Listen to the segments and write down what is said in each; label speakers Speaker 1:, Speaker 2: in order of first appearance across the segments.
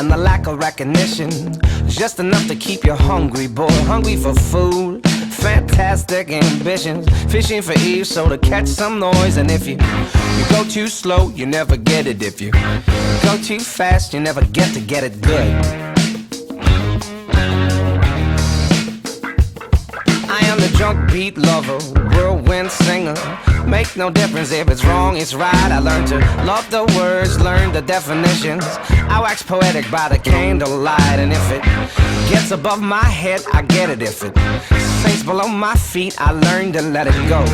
Speaker 1: and the lack of recognition, just enough to keep you hungry, boy. Hungry for food, fantastic ambitions, fishing for Eve so to catch some noise. And if you go too slow, you never get it. If you go too fast, you never get to get it good. I am the drunk beat lover, whirlwind singer. Make no difference if it's wrong, it's right. I learned to love the words, learn the definitions. I wax poetic by the candlelight. And if it gets above my head, I get it. If it sinks below my feet, I learn to let it go.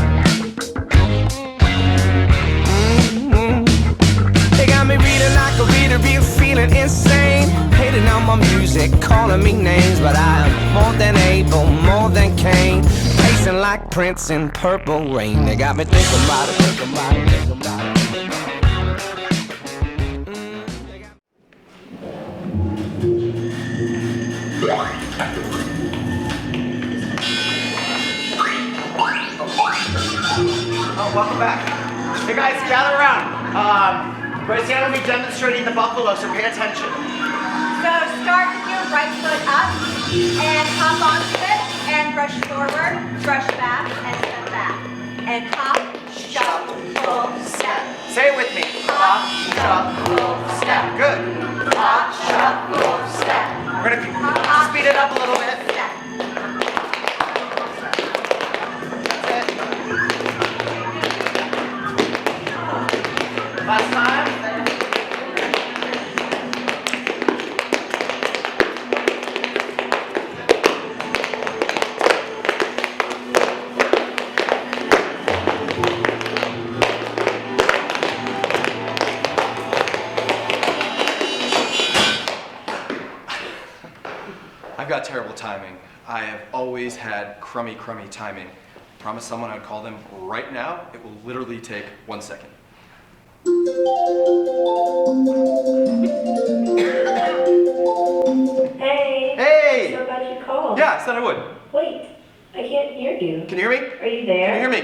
Speaker 1: They got me reading like a reader, real feeling insane. Hating on my music, calling me names. But I am more than able, more than Cain. Pacing like Prince in Purple Rain. They got me thinking about it, thinking about it, thinking about it.
Speaker 2: Oh, welcome back. Hey guys, gather around. Rosanna will be demonstrating the buffalo, so pay attention.
Speaker 3: So start with your right foot up and hop onto it and brush forward, brush back, and step back. And hop, shuffle, step.
Speaker 2: Say it with me. Hop, shuffle, step. Good. Hop, shuffle, step. We're gonna speed it up a little bit.
Speaker 3: Step.
Speaker 2: That's it. Last time.
Speaker 4: I've got terrible timing. I have always had crummy timing. Promise someone I'd call them right now. It will literally take 1 second.
Speaker 5: Hey!
Speaker 4: Hey!
Speaker 5: So glad you called.
Speaker 4: Yeah, I said I would.
Speaker 5: Wait, I can't hear you.
Speaker 4: Can you hear me?
Speaker 5: Are you there?
Speaker 4: Can you hear me?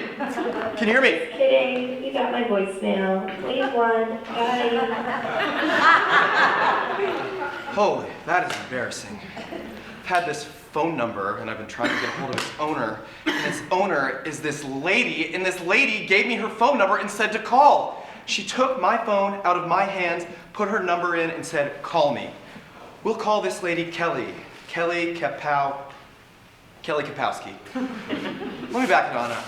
Speaker 4: Can you hear me?
Speaker 5: Kidding. You got my voicemail. Leave one. Bye.
Speaker 4: Holy, that is embarrassing. I've had this phone number and I've been trying to get a hold of its owner. And its owner is this lady, and this lady gave me her phone number and said to call. She took my phone out of my hands, put her number in, and said, call me. We'll call this lady Kelly. Kelly Kapowski. Let me back it on up.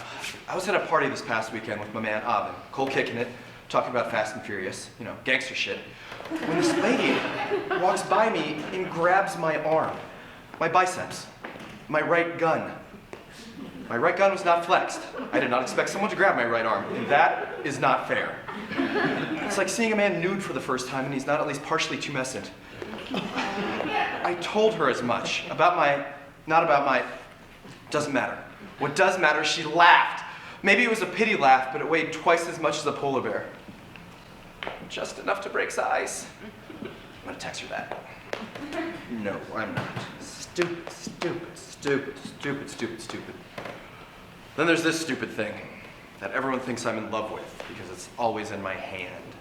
Speaker 4: I was at a party this past weekend with my man Avin, cold kicking it, talking about Fast and Furious, you know, gangster shit. When this lady walks by me and grabs my arm, my biceps, my right gun. My right gun was not flexed. I did not expect someone to grab my right arm, and that is not fair. It's like seeing a man nude for the first time and he's not at least partially tumescent. I told her as much doesn't matter. What does matter is she laughed. Maybe it was a pity laugh, but it weighed twice as much as a polar bear. Just enough to break ice. I'm gonna text her that. No, I'm not. Stupid. Then there's this stupid thing that everyone thinks I'm in love with because it's always in my hand.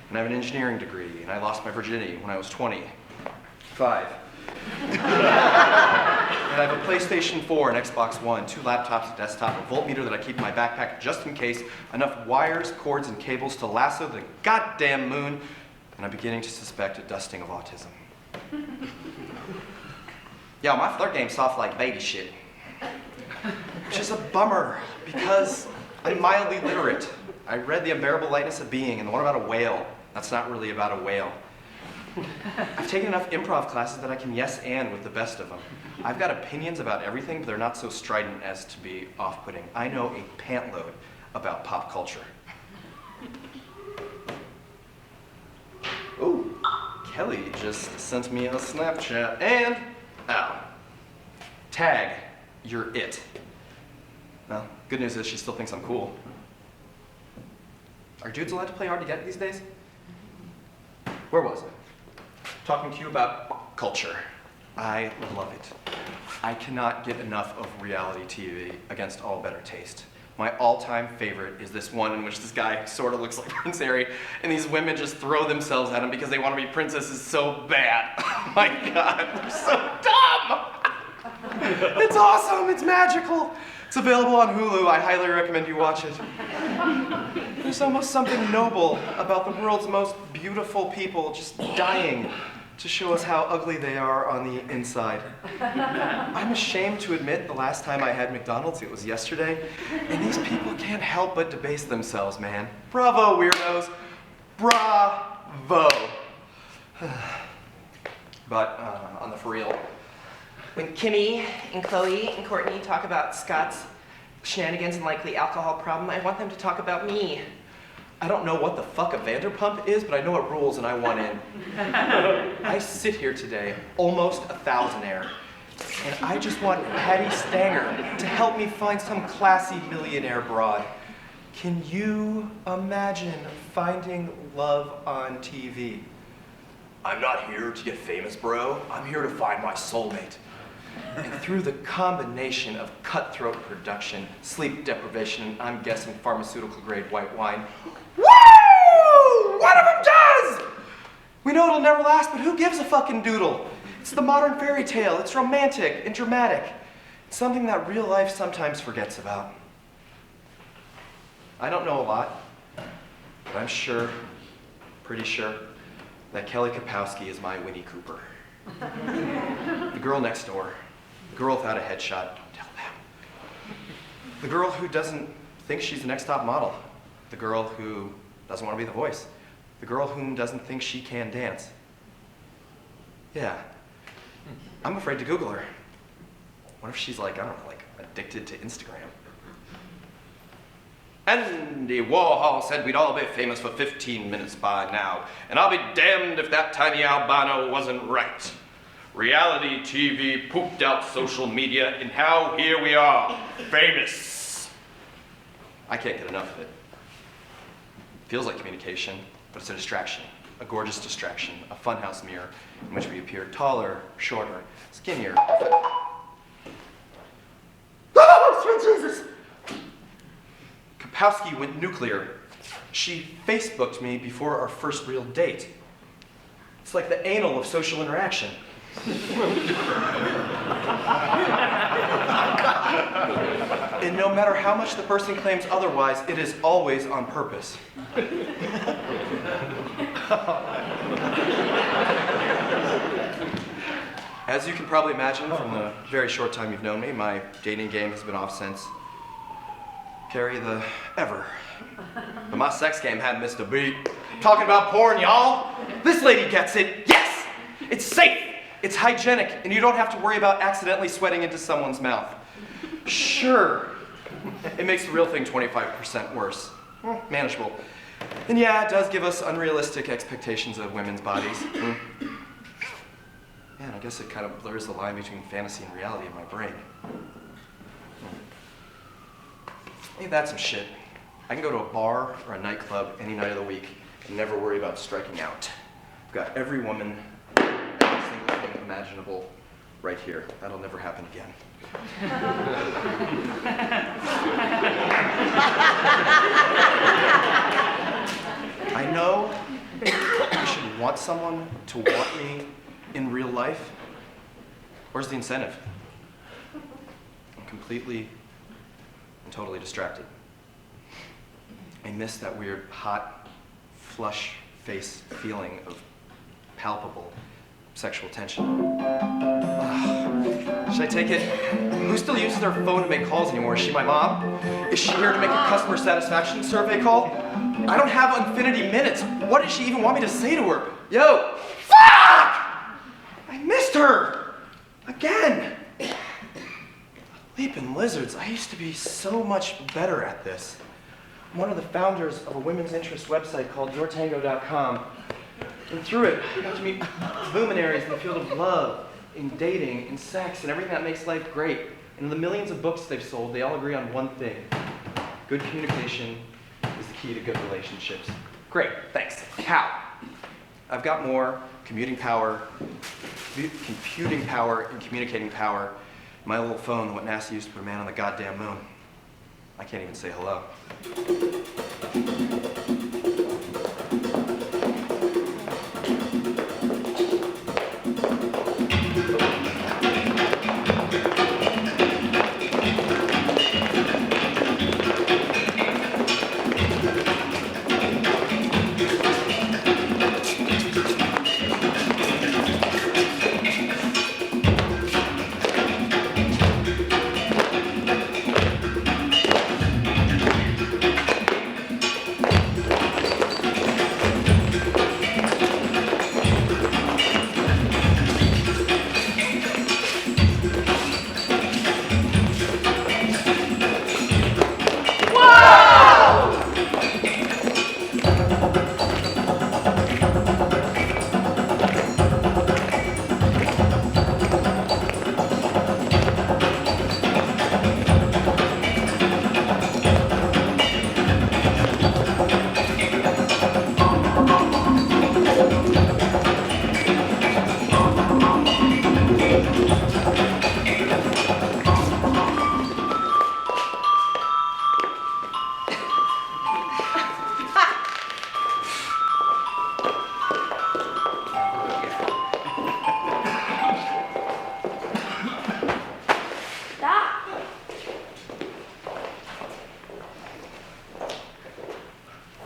Speaker 4: And I have an engineering degree, and I lost my virginity when I was 25. And I have a PlayStation 4, an Xbox One, 2 laptops, a desktop, a voltmeter that I keep in my backpack just in case, enough wires, cords, and cables to lasso the goddamn moon, and I'm beginning to suspect a dusting of autism. Yo, my flirt game's soft like baby shit. Which is a bummer, because I'm mildly literate. I read The Unbearable Lightness of Being and the one about a whale. That's not really about a whale. I've taken enough improv classes that I can yes and with the best of them. I've got opinions about everything, but they're not so strident as to be off-putting. I know a pantload about pop culture. Ooh, Kelly just sent me a Snapchat and, tag, you're it. Well, good news is she still thinks I'm cool. Are dudes allowed to play hard to get these days? Where was I? Talking to you about culture. I love it. I cannot get enough of reality TV against all better taste. My all-time favorite is this one in which this guy sort of looks like Prince Harry, and these women just throw themselves at him because they want to be princesses so bad. Oh my God, they're so dumb! It's awesome, it's magical. It's available on Hulu. I highly recommend you watch it. There's almost something noble about the world's most beautiful people just dying to show us how ugly they are on the inside. I'm ashamed to admit the last time I had McDonald's, it was yesterday, and these people can't help but debase themselves, man. Bravo, weirdos. Bravo. But on the for real, when Kimmy and Chloe and Courtney talk about Scott's shenanigans and likely alcohol problem, I want them to talk about me. I don't know what the fuck a Vanderpump is, but I know it rules and I want in. I sit here today, almost a thousandaire, and I just want Patty Stanger to help me find some classy millionaire broad. Can you imagine finding love on TV? I'm not here to get famous, bro. I'm here to find my soulmate. And through the combination of cutthroat production, sleep deprivation, and I'm guessing pharmaceutical-grade white wine, woo! One of them does! We know it'll never last, but who gives a fucking doodle? It's the modern fairy tale. It's romantic and dramatic. It's something that real life sometimes forgets about. I don't know a lot, but I'm sure, pretty sure, that Kelly Kapowski is my Winnie Cooper. The girl next door. The girl without a headshot. Don't tell them. The girl who doesn't think she's the next top model. The girl who doesn't want to be the voice. The girl who doesn't think she can dance. Yeah. I'm afraid to Google her. What if she's like, I don't know, like addicted to Instagram? Andy Warhol said we'd all be famous for 15 minutes by now, and I'll be damned if that tiny albino wasn't right. Reality TV pooped out social media, and how here we are, famous. I can't get enough of it. Feels like communication, but it's a distraction, a gorgeous distraction, a funhouse mirror in which we appear taller, shorter, skinnier. Oh, sweet Jesus! Kapowski went nuclear. She Facebooked me before our first real date. It's like the anal of social interaction. And no matter how much the person claims otherwise, it is always on purpose. As you can probably imagine from the very short time you've known me, my dating game has been off since carry the ever. But my sex game hadn't missed a beat. Talking about porn, y'all. This lady gets it. Yes! It's safe. It's hygienic, and you don't have to worry about accidentally sweating into someone's mouth. Sure, it makes the real thing 25% worse. Manageable. And yeah, it does give us unrealistic expectations of women's bodies. Man, I guess it kind of blurs the line between fantasy and reality in my brain. Ain't that some shit? I can go to a bar or a nightclub any night of the week and never worry about striking out. I've got every woman, every single thing imaginable right here. That'll never happen again. I know I should want someone to want me in real life. Where's the incentive? I'm completely and totally distracted. I miss that weird, hot, flush face feeling of palpable sexual tension. Should I take it? Who still uses their phone to make calls anymore? Is she my mom? Is she here to make a customer satisfaction survey call? I don't have infinity minutes. What does she even want me to say to her? Yo, fuck! I missed her! Again! Leaping lizards, I used to be so much better at this. I'm one of the founders of a women's interest website called yourtango.com. And through it, I got to meet luminaries in the field of love, in dating, in sex, and everything that makes life great. And in the millions of books they've sold, they all agree on one thing. Good communication is the key to good relationships. Great, thanks. How? I've got more computing power, and communicating power in my little phone than what NASA used to put a man on the goddamn moon. I can't even say hello.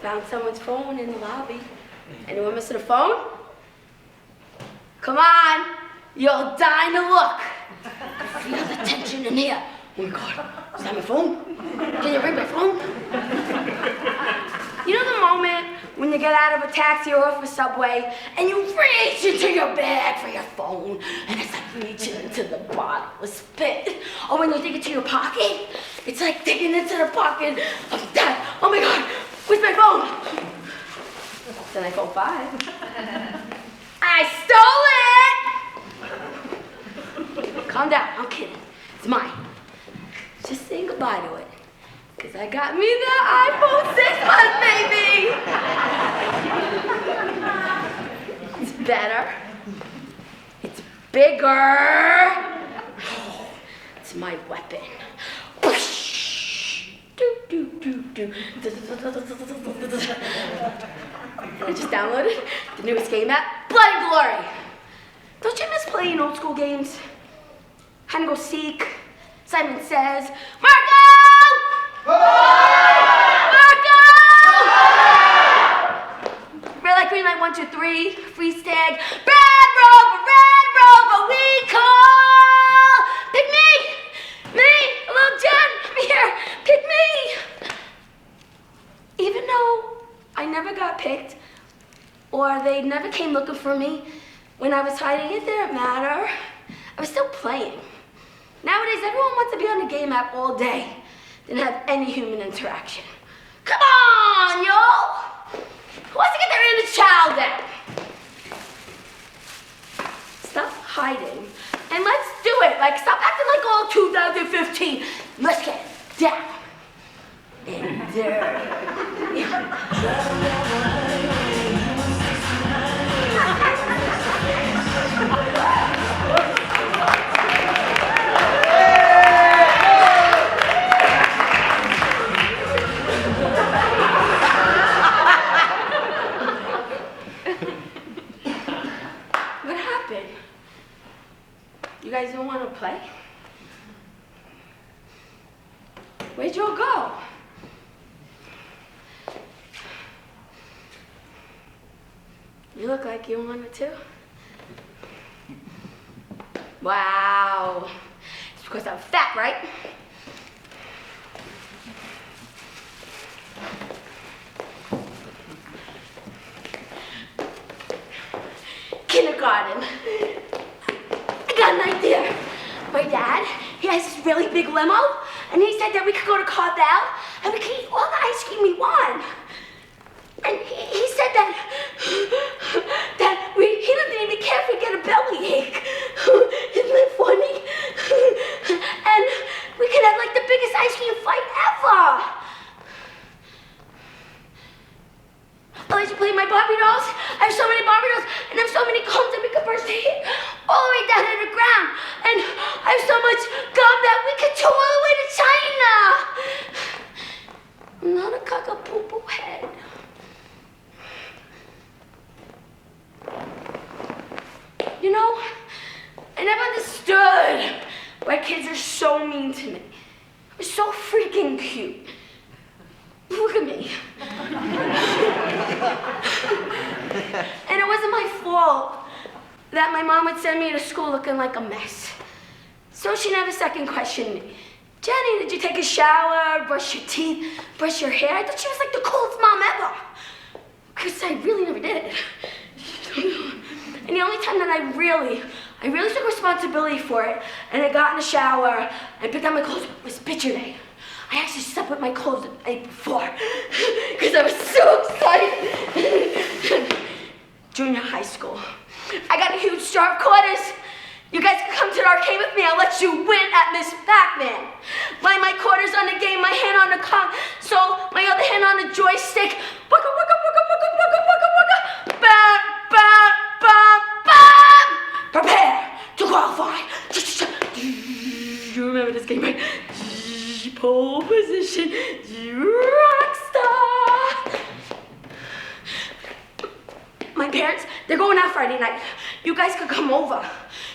Speaker 6: Found someone's phone in the lobby. Anyone missing a phone? Come on, you'll die to look. Feel the tension in here. Oh my God, is that my phone? Can you bring my phone? You know the moment when you get out of a taxi or off a subway and you reach into your bag for your phone and it's like reaching into the bottomless pit? Or when you dig into your pocket, it's like digging into the pocket of death. Oh my God, where's my phone? It's an iPhone 5. I stole it! Calm down, I'm kidding. It's mine. Just say goodbye to it. Because I got me the iPhone 6 month, baby! It's better. It's bigger. It's my weapon. I just downloaded the newest game app, Blood and Glory. Don't you miss playing old school games? Hide and go seek, Simon Says, Marco! Marco! Red light, green light, 1, 2, 3, freeze tag, red rover, we call! Pick me, little Jen, I'm here, pick me! Even though I never got picked, or they never came looking for me, when I was hiding, it didn't matter. I was still playing. Nowadays, everyone wants to be on the game app all day, didn't have any human interaction. Come on, yo! Who wants to get their inner child out? Stop hiding, and let's do it. Like, stop acting like all 2015. Let's get down and dirty. What happened? You guys don't want to play? Where'd you all go? You look like you wanted to. Wow. It's because I'm fat, right? Kindergarten. I got an idea. My dad, he has this really big limo, and he said that we could go to Carvel, and we could eat all the ice cream we want. And he said that he doesn't even care if we get a bellyache. Isn't that funny? And we could have like the biggest ice cream fight ever. I'll let you play my Barbie dolls. I have so many Barbie dolls, and I have so many cones that we could burst the heat all the way down to the ground. And I have so much gum that we could chew all the way to China. I'm not a cock-a-poo-poo head. You know, I never understood why kids are so mean to me. I'm so freaking cute. Look at me. And it wasn't my fault that my mom would send me to school looking like a mess. So she never second questioned me. Jenny, did you take a shower, brush your teeth, brush your hair? I thought she was like the coolest mom ever. Because I really never did. And the only time that I really took responsibility for it, and I got in the shower and picked out my clothes, was picture day. I actually slept with my clothes the night before because I was so excited. Junior high school. I got a huge jar of quarters. You guys can come to the arcade with me. I'll let you win at Miss Pac-Man. My quarters on the game, my hand on the console, my other hand on the joystick. Wugga, wugga, wugga, wugga, wugga, wugga, wugga. Bam, bam, bam, bam. Prepare to qualify. You remember this game, right? Pole position, rock star. My parents, they're going out Friday night. You guys could come over.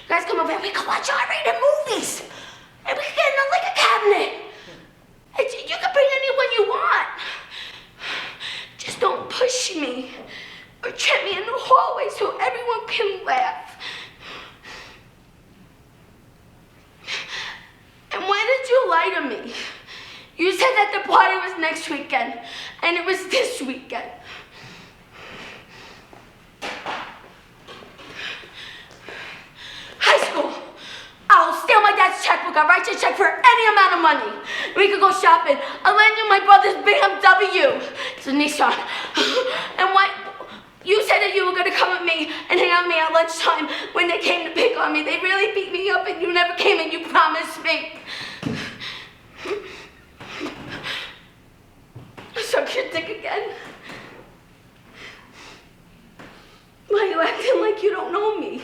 Speaker 6: You guys come over and we can watch R-rated movies. And we can get in a liquor cabinet. And you can bring anyone you want. Just don't push me or trip me in the hallway so everyone can laugh. And why did you lie to me? You said that the party was next weekend, and it was this weekend. High school. I'll steal my dad's checkbook. I'll write you a check for any amount of money. We could go shopping. I'll lend you my brother's BMW. It's a Nissan. And what? You said that you were going to come with me and hang out with me at lunchtime when they came to pick on me. They really beat me up and you never came and you promised me. Suck your dick again. Why are you acting like you don't know me?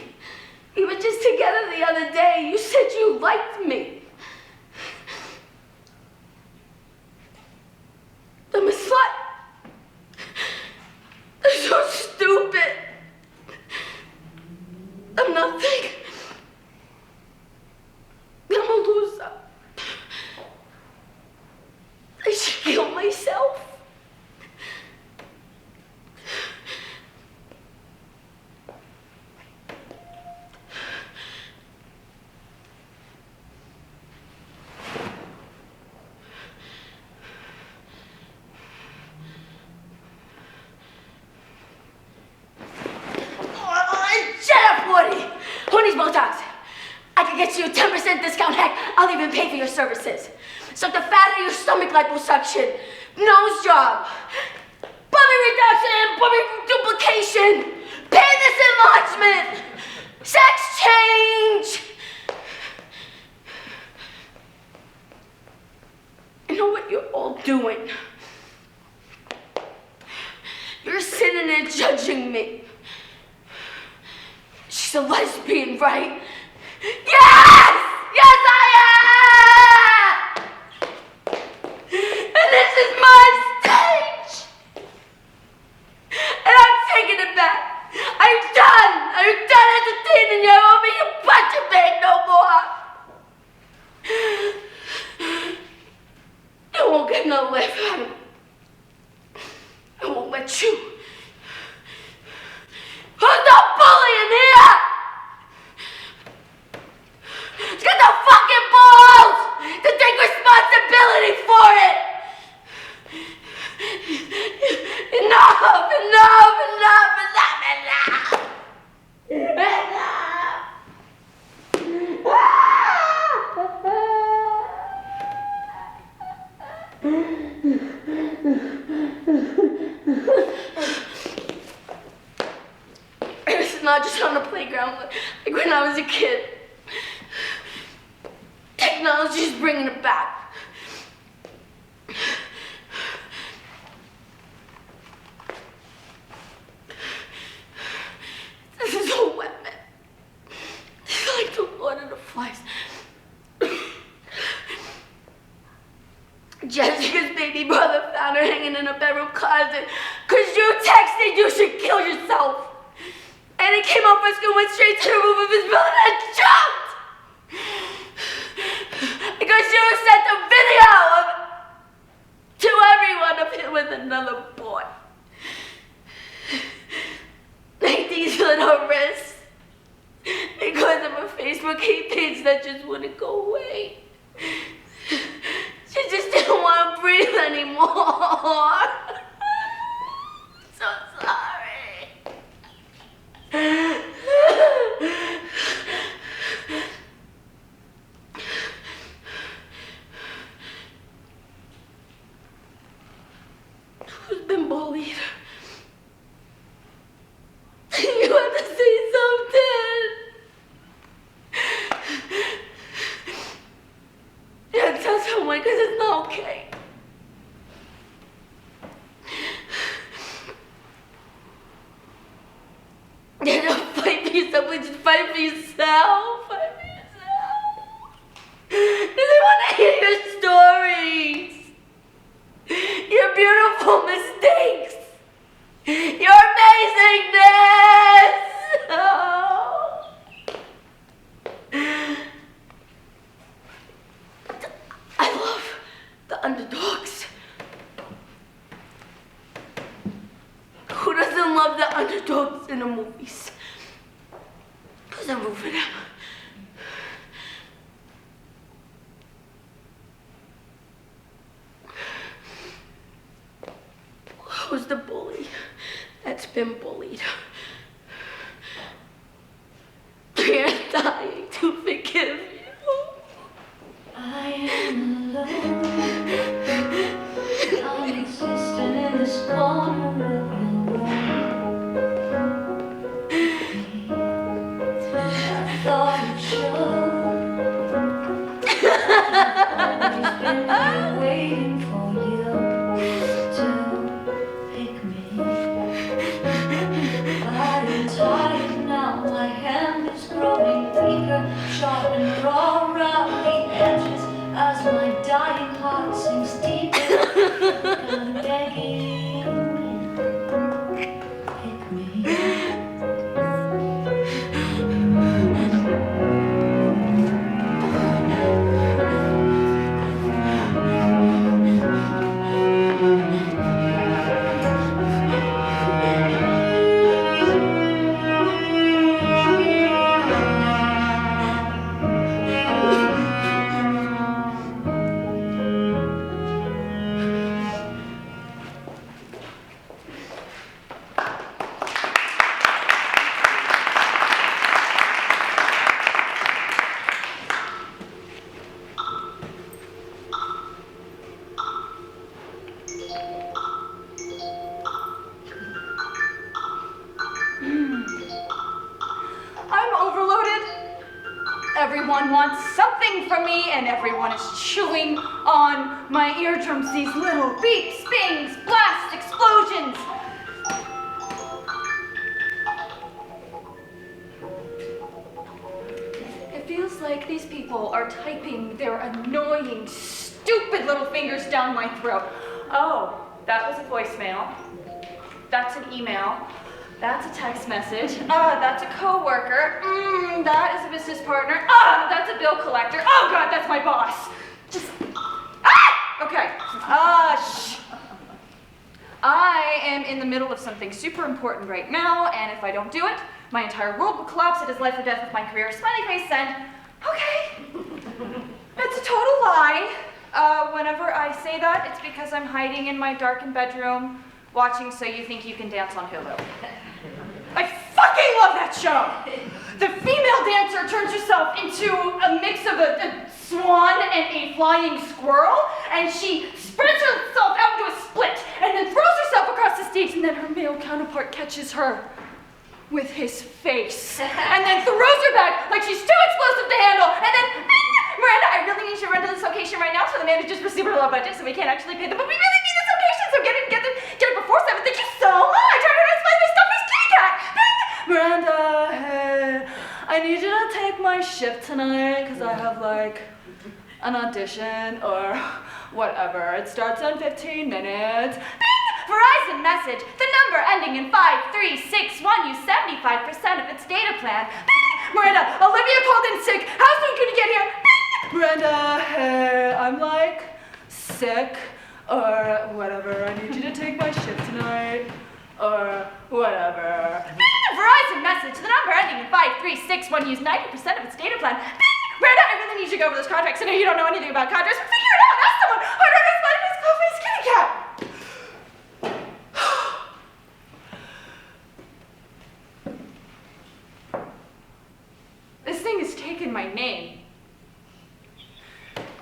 Speaker 6: We were just together the other day. You said you liked me. I'm a slut. I'm so stupid. I'm nothing. I'm a loser. I should kill myself. Botox. I could get you a 10% discount. Heck, I'll even pay for your services. Suck the fat out of your stomach liposuction, nose job, bummy reduction, bummy duplication, penis enlargement, sex change. I know what you're all doing. You're sitting there judging me. She's a lesbian, right? Yes! Yes, I am! And this is my stage! And I'm taking it back. I'm done! I'm done entertaining you! I won't be your punching bag no more! You won't get no laugh out of me. I won't let you. Who's the bully in here? Get the fucking balls to take responsibility for it! Enough! Enough! Enough! Enough! It's not just on the playground, like when I was a kid. Technology is bringing it back. This is a weapon. It's like the Lord of the Flies. Jessica's baby brother found her hanging in a bedroom closet because you texted you should kill yourself. And he came up and went straight to the roof of his building and jumped! Because you sent a video to everyone of him with another boy. Like these little wrists. Because of a Facebook hate page that just wouldn't go away. She just didn't want to breathe anymore. So sorry. Who's been bullied? You have to say something. Yeah, tell someone because it's not okay. Yeah, don't fight for yourself, please just fight for yourself. Fight for yourself. Because I want to hear your stories. Your beautiful mistakes. Your amazingness. Oh. I love the underdogs. Who doesn't love the underdogs in the movies? Because I'm rooting for them. Who's the bully that's been bullied? You're dying to forgive you.
Speaker 7: I am alone. I'm existing in this corner of your world. I thought it showed. I've always been here waiting for you to pick me. But I'm tired now. My hand is growing weaker, sharp and raw around the edges as my dying heart sinks deeper. I'm begging, pick me.
Speaker 8: I'm overloaded. Everyone wants something from me, and everyone is chewing on my eardrums. These little beeps, bings, blasts, explosions. It feels like these people are typing their annoying, stupid little fingers down my throat. Oh, that was a voicemail. That's an email. That's a text message. That's a coworker. That is a business partner. That's a bill collector. Oh God, that's my boss. Just, okay. Shh. I am in the middle of something super important right now, and if I don't do it, my entire world will collapse. It is life or death with my career. Smiley face send. Okay. It's a total lie. Whenever I say that, it's because I'm hiding in my darkened bedroom watching So You Think You Can Dance on Hulu. I fucking love that show! The female dancer turns herself into a mix of a swan and a flying squirrel, and she spreads herself out into a split, and then throws herself across the stage, and then her male counterpart catches her with his face, and then throws her back like she's too explosive to handle, and then, Miranda, I really need you to run to this location right now, so the manager's received a low budget, so we can't actually pay them, but we really need this location, so get it before 7, thank you so much, I don't know, my stuff is kitty cat. Miranda, hey, I need you to take my shift tonight, because I have, like, an audition, or Whatever, it starts in 15 minutes. Bing! Verizon message. The number ending in 5361 used 75% of its data plan. Bing! Miranda, Olivia called in sick. How soon can you get here? Bing! Miranda, hey, I'm like sick or whatever. I need you to take my shift tonight or whatever. Bing! Verizon message. The number ending in 5361 used 90% of its data plan. Bing! Miranda, I really need you to go over those contracts. I know you don't know anything about contracts. Figure it out. Ask someone. I'd rather spend his coffee's kitty cat. This thing has taken my name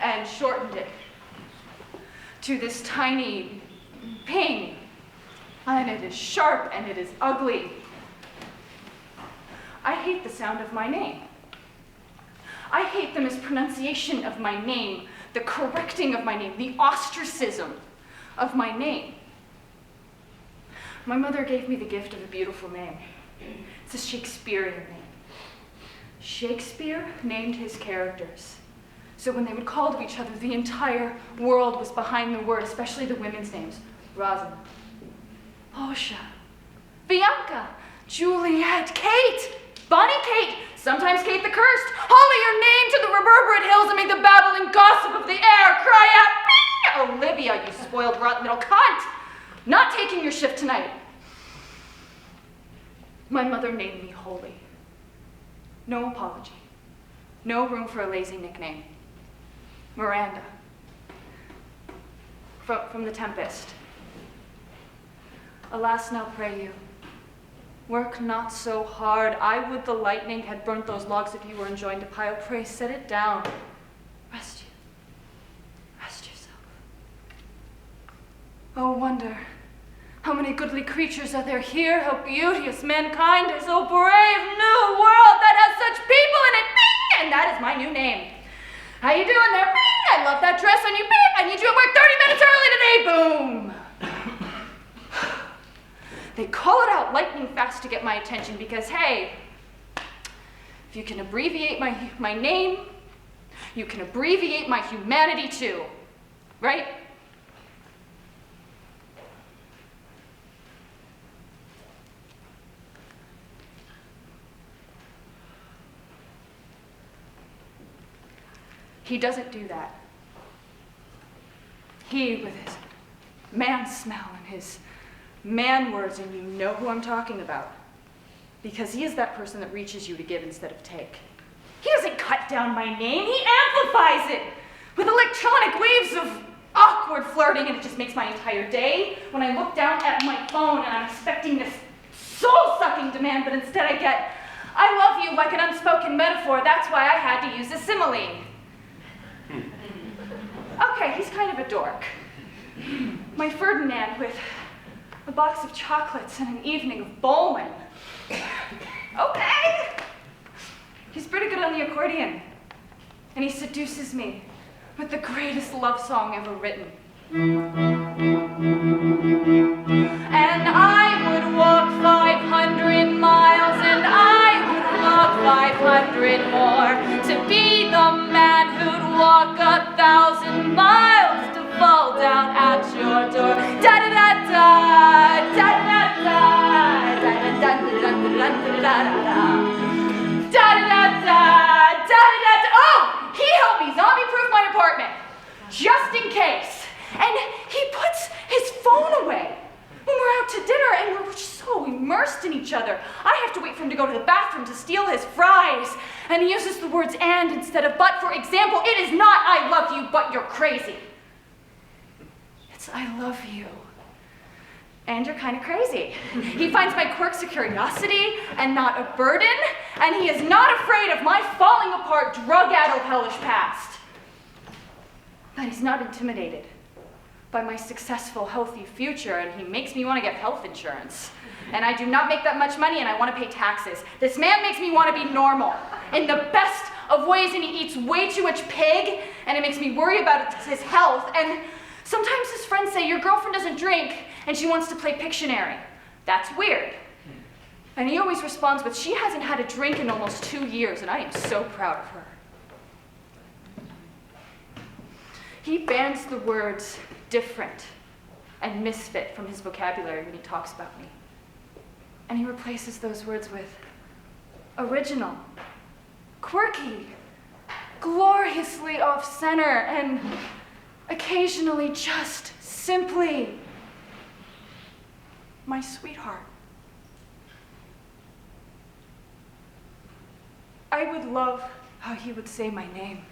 Speaker 8: and shortened it to this tiny ping. And it is sharp and it is ugly. I hate the sound of my name. I hate the mispronunciation of my name, the correcting of my name, the ostracism of my name. My mother gave me the gift of a beautiful name. It's a Shakespearean name. Shakespeare named his characters. So when they would call to each other, the entire world was behind the word, especially the women's names. Rosamund, Portia, Bianca, Juliet, Kate, Bonnie Kate, sometimes Kate the Cursed. Holler your name to the reverberate hills and make the babbling gossip of the air cry out, Bing! Olivia, you spoiled rotten little cunt. Not taking your shift tonight. My mother named me Holy. No apology. No room for a lazy nickname. Miranda. From The Tempest. Alas, now pray you. Work not so hard. I would the lightning had burnt those logs if you were enjoined to pile. Pray, set it down. Rest you. Rest yourself. Oh, wonder. How many goodly creatures are there here? How beauteous mankind is. Oh, brave new world that has such people in it. Bing! And that is my new name. How you doing there? Bing! I love that dress on you. Bing! I need you at work 30 minutes early today. Boom! They call it out lightning fast to get my attention because, hey, if you can abbreviate my name, you can abbreviate my humanity too, right? He doesn't do that. He, with his man smell and his man words, and you know who I'm talking about. Because he is that person that reaches you to give instead of take. He doesn't cut down my name, he amplifies it with electronic waves of awkward flirting, and it just makes my entire day. When I look down at my phone and I'm expecting this soul-sucking demand, but instead I get, I love you like an unspoken metaphor, that's why I had to use a simile. Okay, he's kind of a dork. My Ferdinand with a box of chocolates and an evening of bowling. Okay. He's pretty good on the accordion. And he seduces me with the greatest love song ever written. And I would walk 500 miles and I would walk 500 more to be the man who'd walk 1,000 miles to fall down at your door. Da-da-da-da, da-da-da-da, da-da-da-da-da-da-da-da-da. Da-da-da-da, da-da-da-da. Oh, he helped me zombie-proof my apartment, just in case. And he puts his phone away when we're out to dinner and we're so immersed in each other. I have to wait for him to go to the bathroom to steal his fries. And he uses the words and instead of but. For example, it is not I love you, but you're crazy. It's I love you. And you're kind of crazy. He finds my quirks a curiosity and not a burden, and he is not afraid of my falling apart, drug-addled hellish past. But he's not intimidated by my successful, healthy future, and he makes me want to get health insurance. And I do not make that much money, and I want to pay taxes. This man makes me want to be normal in the best of ways, and he eats way too much pig, and it makes me worry about his health. And sometimes his friends say, your girlfriend doesn't drink, and she wants to play Pictionary. That's weird. And he always responds with, she hasn't had a drink in almost 2 years, and I am so proud of her. He bans the words different and misfit from his vocabulary when he talks about me. And he replaces those words with original, quirky, gloriously off-center, and occasionally just simply my sweetheart. I would love how he would say my name,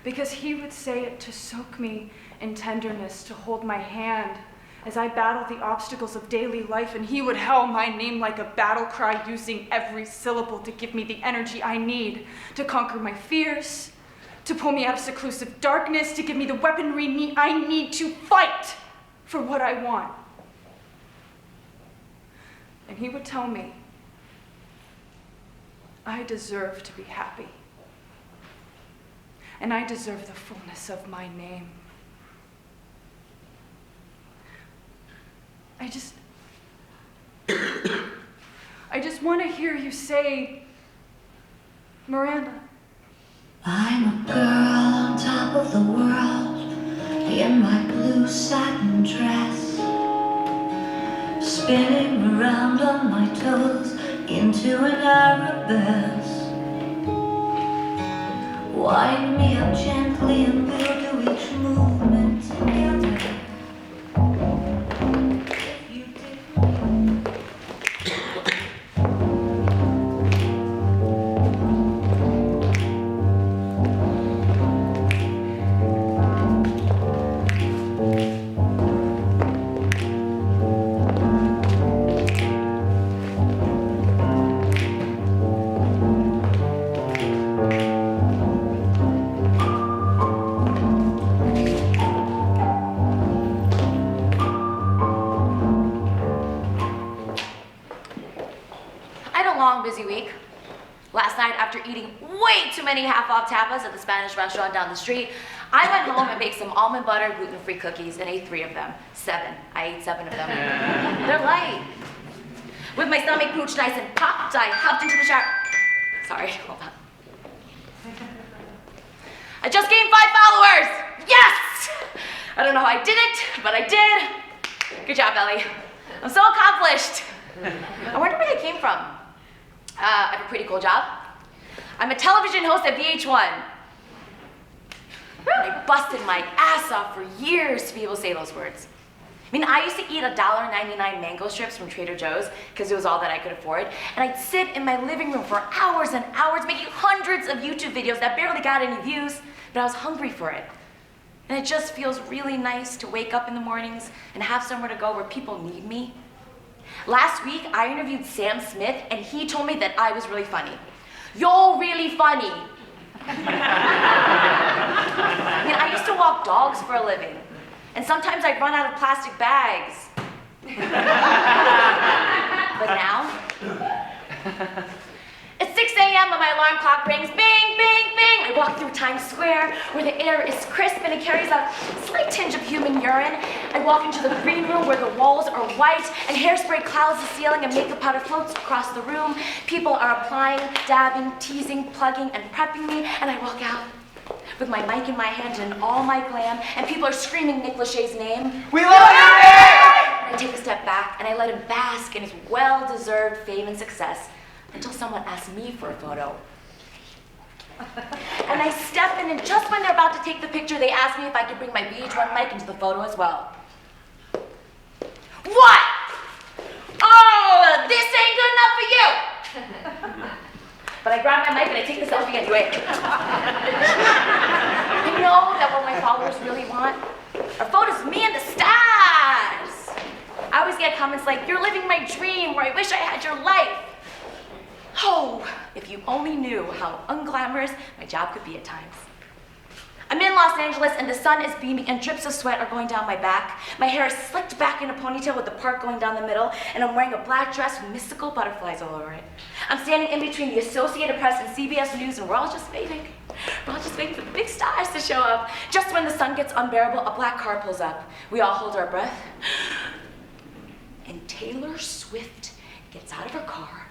Speaker 8: because he would say it to soak me in tenderness, to hold my hand as I battle the obstacles of daily life, and he would howl my name like a battle cry, using every syllable to give me the energy I need to conquer my fears, to pull me out of seclusive darkness, to give me the weaponry I need to fight for what I want. And he would tell me I deserve to be happy, and I deserve the fullness of my name. I just want to hear you say, Miranda.
Speaker 7: I'm a girl on top of the world in my blue satin dress, spinning around on my toes into an arabesque. Wind me up gently and we'll do each movement together. If you did.
Speaker 9: Busy week. Last night, after eating way too many half-off tapas at the Spanish restaurant down the street, I went home and baked some almond butter gluten-free cookies and ate 3 of them. 7. I ate 7 of them. They're light. With my stomach pooched nice and popped, I hopped into the shower. Sorry, hold on. I just gained 5 followers! Yes! I don't know how I did it, but I did. Good job, Ellie. I'm so accomplished. I wonder where they came from. I have a pretty cool job. I'm a television host at VH1. I busted my ass off for years to be able to say those words. I mean, I used to eat $1.99 mango strips from Trader Joe's because it was all that I could afford. And I'd sit in my living room for hours and hours making hundreds of YouTube videos that barely got any views, but I was hungry for it. And it just feels really nice to wake up in the mornings and have somewhere to go where people need me. Last week, I interviewed Sam Smith, and he told me that I was really funny. You're really funny. I mean, I used to walk dogs for a living, and sometimes I'd run out of plastic bags. But now, it's 6 a.m. and my alarm clock rings, bing, bing, bing. I walk through Times Square, where the air is crisp and it carries a slight tinge of human urine. I walk into the green room where the walls are white and hairspray clouds the ceiling and makeup powder floats across the room. People are applying, dabbing, teasing, plugging, and prepping me, and I walk out with my mic in my hand and all my glam, and people are screaming Nick Lachey's name.
Speaker 2: We love you, Nick!
Speaker 9: I take a step back and I let him bask in his well-deserved fame and success until someone asks me for a photo. And I step in, and just when they're about to take the picture, they ask me if I could bring my VH1 mic into the photo as well. What? Oh, this ain't good enough for you! But I grab my mic and I take the selfie anyway. I know that what my followers really want are photos of me in the stars. I always get comments like, "You're living my dream," or "I wish I had your life." Oh, if you only knew how unglamorous my job could be at times. I'm in Los Angeles and the sun is beaming and drips of sweat are going down my back. My hair is slicked back in a ponytail with the part going down the middle, and I'm wearing a black dress with mystical butterflies all over it. I'm standing in between the Associated Press and CBS News, and we're all just waiting. We're all just waiting for the big stars to show up. Just when the sun gets unbearable, a black car pulls up. We all hold our breath. And Taylor Swift gets out of her car.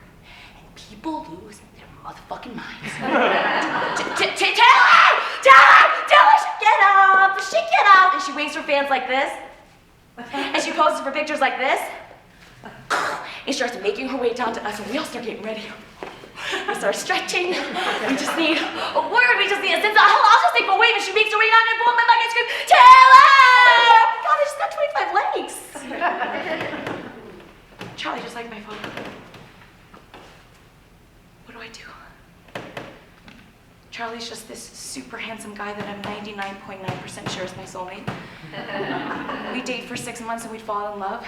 Speaker 9: People lose their motherfucking minds. Taylor! it off, and she waves her fans like this, and she poses for pictures like this, and starts making her way down to us, and we all start getting ready. We start stretching. We just need a word. We just need a sense of, I'll just take a wave, and she makes her way down and pull my mic and scream, Taylor! Oh my God, I just got 25 legs. Charlie just liked my photo. What do I do? Charlie's just this super handsome guy that I'm 99.9% sure is my soulmate. We date for 6 months and we'd fall in love.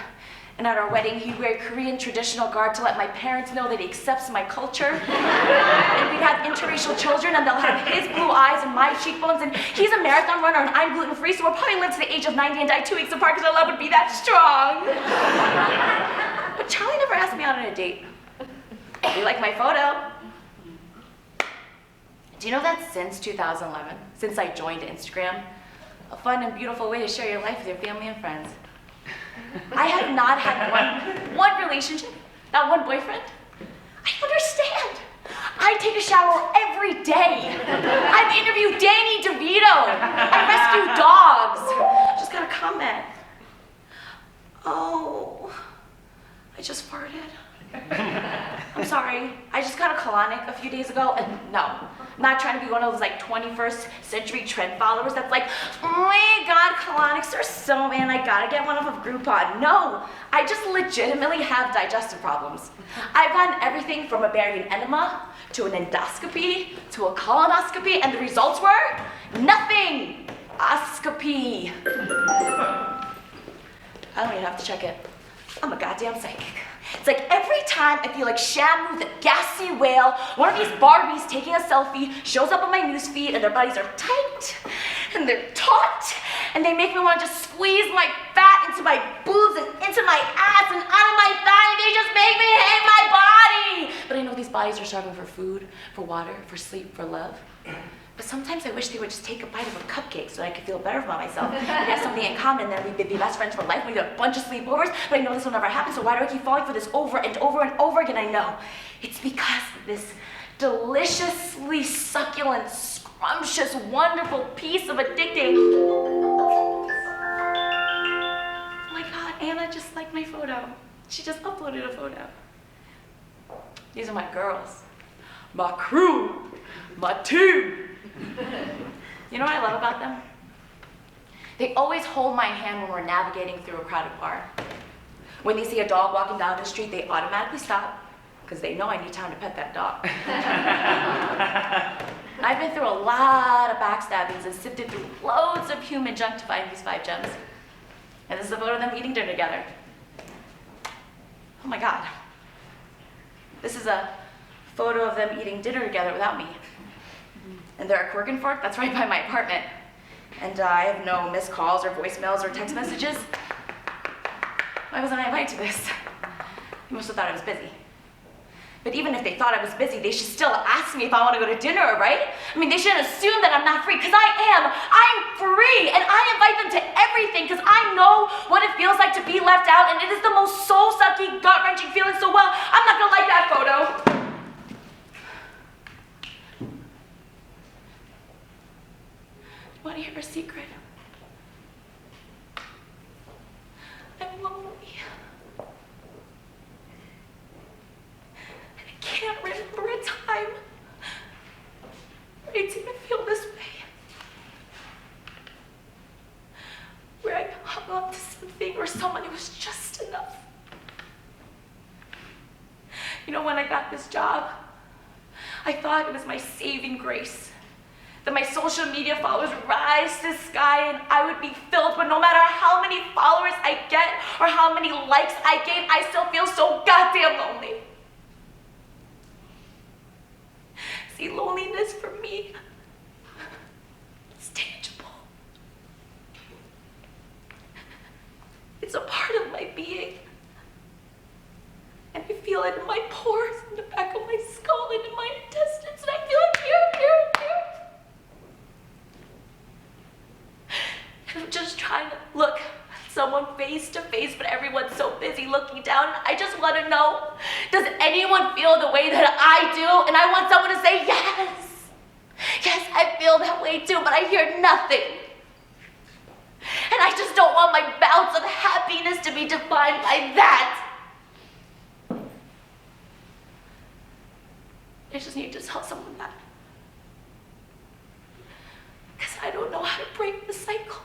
Speaker 9: And at our wedding, he'd wear Korean traditional garb to let my parents know that he accepts my culture. And we'd have interracial children, and they'll have his blue eyes and my cheekbones. And he's a marathon runner, and I'm gluten-free, so we'll probably live to the age of 90 and die 2 weeks apart because our love would be that strong. But Charlie never asked me out on a date. You like my photo? Do you know that since 2011, since I joined Instagram, a fun and beautiful way to share your life with your family and friends? I have not had one relationship, not one boyfriend. I don't understand. I take a shower every day. I've interviewed Danny DeVito. I rescue dogs. Just got a comment. Oh, I just farted. I'm sorry. I just got a colonic a few days ago, and no, I'm not trying to be one of those like 21st century trend followers that's like, oh my God, colonics are so, man, I gotta get one off of Groupon. No, I just legitimately have digestive problems. I've gotten everything from a barium enema to an endoscopy to a colonoscopy, and the results were nothing. Oscopy. I don't even have to check it. I'm a goddamn psychic. It's like every time I feel like Shamu, the gassy whale, one of these Barbies taking a selfie, shows up on my newsfeed, and their bodies are tight, and they're taut, and they make me want to just squeeze my fat into my boobs and into my ass and out of my thigh, and they just make me hate my body. But I know these bodies are starving for food, for water, for sleep, for love. But sometimes I wish they would just take a bite of a cupcake so I could feel better about myself. We'd have something in common, and then we'd be best friends for life. We'd have a bunch of sleepovers, but I know this will never happen, so why do I keep falling for this over and over and over again? I know. It's because this deliciously succulent, scrumptious, wonderful piece of addicting... Oh my God, Anna just liked my photo. She just uploaded a photo. These are my girls. My crew. My team. You know what I love about them? They always hold my hand when we're navigating through a crowded bar. When they see a dog walking down the street, they automatically stop because they know I need time to pet that dog. I've been through a lot of backstabbings and sifted through loads of human junk to find these 5 gems. And this is a photo of them eating dinner together. Oh my God. This is a photo of them eating dinner together without me. And they're at Cork and Fork, that's right by my apartment. And I have no missed calls or voicemails or text messages. Why wasn't I invited to this? They must have thought I was busy. But even if they thought I was busy, they should still ask me if I want to go to dinner, right? I mean, they shouldn't assume that I'm not free, because I am. I'm free, and I invite them to everything, because I know what it feels like to be left out, and it is the most soul-sucking, gut-wrenching feeling, so well, I'm not gonna like that photo. Want to hear a secret? I'm lonely. And I can't remember a time where I didn't feel this way. Where I hung on to something or someone who was just enough. You know, when I got this job, I thought it was my saving grace. That my social media followers would rise to the sky and I would be filled, but no matter how many followers I get or how many likes I gain, I still feel so goddamn lonely. See, loneliness for me is tangible. It's a part of my being. And I feel it in my pores, in the back of my skull, and in my intestines, and I feel it here. I'm just trying to look someone face to face, but everyone's so busy looking down. I just want to know, does anyone feel the way that I do? And I want someone to say, yes. Yes, I feel that way too, but I hear nothing. I just don't want my bouts of happiness to be defined by that. I just need to tell someone that. Because I don't know how to break the cycle.